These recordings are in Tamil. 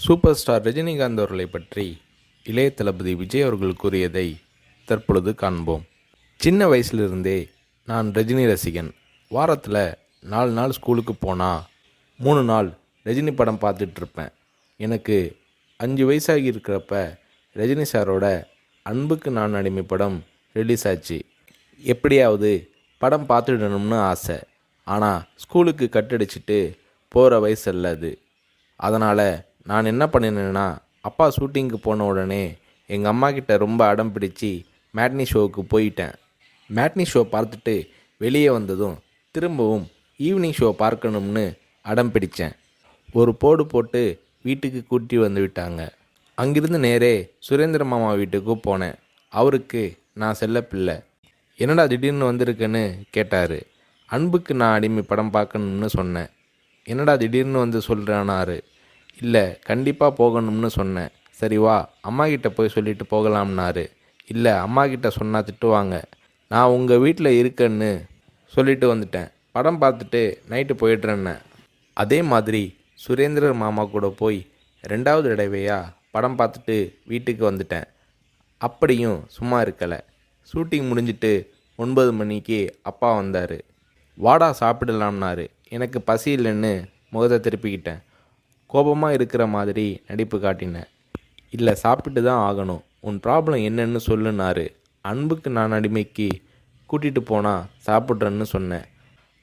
சூப்பர் ஸ்டார் ரஜினிகாந்த் அவர்களை பற்றி இளைய தளபதி விஜய் அவர்கள் கூறியதை தற்பொழுது காண்போம். சின்ன வயசுலிருந்தே நான் ரஜினி ரசிகன். வாரத்தில் 4 நாள் ஸ்கூலுக்கு போனால் 3 நாள் ரஜினி படம் பார்த்துட்ருப்பேன். எனக்கு 5 வயசாகி இருக்கிறப்ப ரஜினி சாரோட அன்புக்கு நான் அடிமை படம் ரிலீஸ் ஆச்சு. எப்படியாவது படம் பார்த்துடணும்னு ஆசை. ஆனால் ஸ்கூலுக்கு கட்டடிச்சிட்டு போகிற வயசு அல்ல அது. அதனால் நான் என்ன பண்ணினேன்னா, அப்பா ஷூட்டிங்க்கு போன உடனே எங்கள் அம்மா கிட்ட ரொம்ப அடம் பிடிச்சி மேட்னி ஷோவுக்கு போயிட்டேன். மேட்னி ஷோ பார்த்துட்டு வெளியே வந்ததும் திரும்பவும் ஈவினிங் ஷோ பார்க்கணும்னு அடம் பிடித்தேன். ஒரு போடு போட்டு வீட்டுக்கு கூட்டி வந்து விட்டாங்க. அங்கிருந்து நேரே சுரேந்திர மாமா வீட்டுக்கு போனேன். அவருக்கு நான் செல்ல பிள்ளை. என்னடா திடீர்னு வந்திருக்கேன்னு கேட்டார். அன்புக்கு நான் அடிமை படம் பார்க்கணும்னு சொன்னேன். என்னடா திடீர்னு வந்து சொல்கிறானாரு. இல்லை, கண்டிப்பாக போகணும்னு சொன்னேன். சரி வா, அம்மா கிட்ட போய் சொல்லிட்டு போகலாம்னாரு. இல்லை, அம்மா கிட்ட சொன்னால் திட்டுவாங்க. நான் உங்கள் வீட்டில் இருக்கேன்னு சொல்லிட்டு வந்துட்டேன். படம் பார்த்துட்டு நைட்டு போயிடுறேன்னு. அதே மாதிரி சுரேந்திரர் மாமா கூட போய் 2வது தடவையாக படம் பார்த்துட்டு வீட்டுக்கு வந்துட்டேன். அப்படியும் சும்மா இருக்கலை. ஷூட்டிங் முடிஞ்சிட்டு 9 மணிக்கு அப்பா வந்தார். வாடா சாப்பிடலாம்னாரு. எனக்கு பசி இல்லைன்னு முகத்தை திருப்பிக்கிட்டேன். கோபமாக இருக்கிற மாதிரி நடிப்பு காட்டினேன். இல்லை, சாப்பிட்டு தான் ஆகணும். உன் ப்ராப்ளம் என்னன்னு சொல்லுனாரு. அன்புக்கு நான் அடிமைக்கு கூட்டிகிட்டு போனால் சாப்பிட்றேன்னு சொன்னேன்.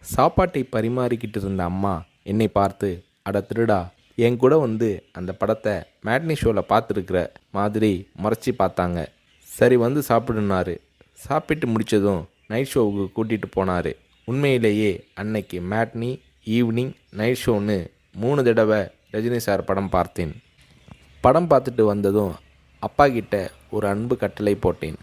சாப்பாட்டை பரிமாறிக்கிட்டு இருந்த அம்மா என்னை பார்த்து, அட திருடா, என் கூட வந்து அந்த படத்தை மேட்னி ஷோவில் பார்த்துருக்குற மாதிரி முறைச்சி பார்த்தாங்க. சரி வந்து சாப்பிடுனாரு. சாப்பிட்டு முடித்ததும் நைட் ஷோவுக்கு கூட்டிகிட்டு போனார். உண்மையிலேயே அன்னைக்கு மேட்னி, ஈவினிங், நைட் ஷோன்னு 3 தடவை ரஜினி சார் படம் பார்த்தேன். படம் பார்த்துட்டு வந்ததும் அப்பா கிட்ட ஒரு அன்பு கட்டளை போட்டேன்.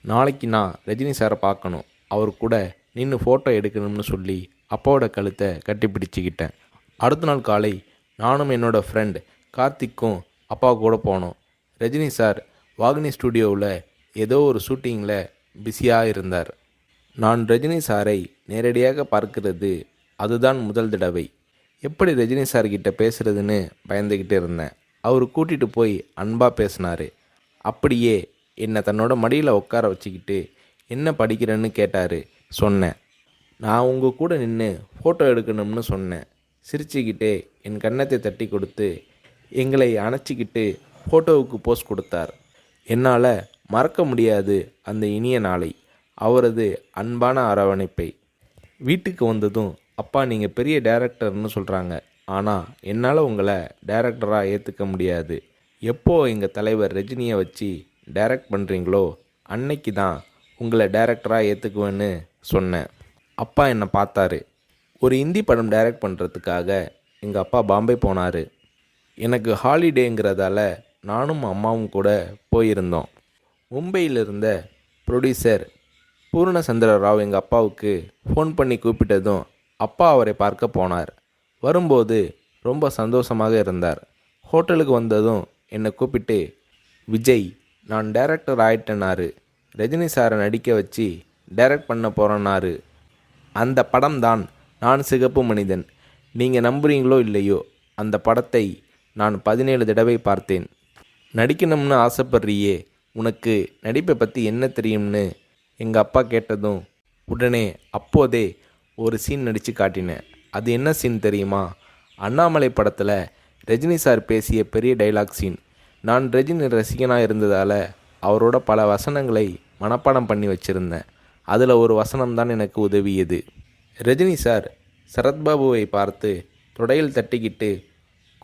நாளைக்கு நான் ரஜினி சாரை பார்க்கணும், அவர் கூட நின்று ஃபோட்டோ எடுக்கணும்னு சொல்லி அப்பாவோட கழுத்தை கட்டி பிடிச்சிக்கிட்டேன். அடுத்த நாள் காலை நானும் என்னோடய ஃப்ரெண்ட் கார்த்திக்கும் அப்பா கூட போனோம். ரஜினி சார் வாகினி ஸ்டுடியோவில் ஏதோ ஒரு ஷூட்டிங்கில் பிஸியாக இருந்தார். நான் ரஜினி சாரை நேரடியாக பார்க்கிறது அதுதான் முதல் தடவை. எப்படி ரஜினி சார்கிட்ட பேசுகிறதுன்னு பயந்துக்கிட்டு இருந்தேன். அவர் கூட்டிகிட்டு போய் அன்பாக பேசினார். அப்படியே என்னை தன்னோட மடியில் உட்கார வச்சுக்கிட்டு என்ன படிக்கிறேன்னு கேட்டார். சொன்னேன், நான் உங்கள் கூட நின்று ஃபோட்டோ எடுக்கணும்னு சொன்னேன். சிரிச்சுக்கிட்டே என் கன்னத்தை தட்டி கொடுத்து எங்களை அணைச்சிக்கிட்டு ஃபோட்டோவுக்கு போஸ் கொடுத்தார். என்னால் மறக்க முடியாது அந்த இனிய நாளை, அவரது அன்பான அரவணைப்பை. வீட்டுக்கு வந்ததும், அப்பா நீங்கள் பெரிய டைரக்டர்னு சொல்கிறாங்க, ஆனால் என்னால் உங்களை டைரக்டராக ஏற்றுக்க முடியாது. எப்போ எங்கள் தலைவர் ரஜினியை வச்சு டைரக்ட் பண்ணுறீங்களோ அன்னைக்கு தான் உங்களை டைரக்டராக ஏற்றுக்குவேன்னு சொன்னேன். அப்பா என்னை பார்த்தாரு. ஒரு ஹிந்தி படம் டைரக்ட் பண்ணுறதுக்காக எங்கள் அப்பா பாம்பே போனார். எனக்கு ஹாலிடேங்கிறதால நானும் அம்மாவும் கூட போயிருந்தோம். மும்பையில் இருந்த ப்ரொடியூசர் பூர்ணச்சந்திர ராவ் எங்கள் அப்பாவுக்கு ஃபோன் பண்ணி கூப்பிட்டதும் அப்பா அவரை பார்க்க போனார். வரும்போது ரொம்ப சந்தோஷமாக இருந்தார். ஹோட்டலுக்கு வந்ததும் என்னை கூப்பிட்டு, விஜய், நான் டைரக்டர் ஆயிட்டேனாரு. ரஜினி சாரை நடிக்க வச்சு டைரக்ட் பண்ண போகிறேன்னாரு. அந்த படம் தான் நான் சிகப்பு மனிதன். நீங்கள் நம்புறீங்களோ இல்லையோ, அந்த படத்தை நான் 17 தடவை பார்த்தேன். நடிக்கணும்னு ஆசைப்படுறியே, உனக்கு நடிப்பை பற்றி என்ன தெரியும்னு எங்கள் அப்பா கேட்டதும் உடனே அப்போதே ஒரு சீன் நடித்து காட்டினேன். அது என்ன சீன் தெரியுமா? அண்ணாமலை படத்தில் ரஜினி சார் பேசிய பெரிய டைலாக் சீன். நான் ரஜினி ரசிகனாக இருந்ததால் அவரோட பல வசனங்களை மனப்பாடம் பண்ணி வச்சுருந்தேன். அதில் ஒரு வசனம்தான் எனக்கு உதவியது. ரஜினி சார் சரத்பாபுவை பார்த்து தொடையில் தட்டிக்கிட்டு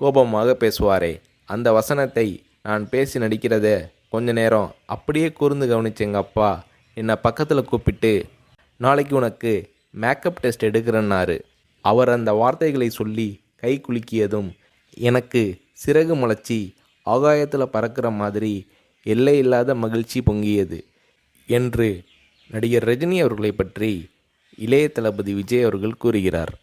கோபமாக பேசுவாரே, அந்த வசனத்தை நான் பேசி நடிக்கிறத கொஞ்ச நேரம் அப்படியே கூர்ந்து கவனிச்ச எங்கள் அப்பா என்னை பக்கத்தில் கூப்பிட்டு, நாளைக்கு உனக்கு மேக்கப் டெஸ்ட் எடுக்கிறேன்னாரு. அவர் அந்த வார்த்தைகளை சொல்லி கை குலுக்கியதும் எனக்கு சிறகு முளைச்சி ஆகாயத்தில் பறக்கிற மாதிரி எல்லையில்லாத மகிழ்ச்சி பொங்கியது என்று நடிகர் ரஜினி அவர்களை பற்றி இளைய தளபதி விஜய் அவர்கள் கூறுகிறார்.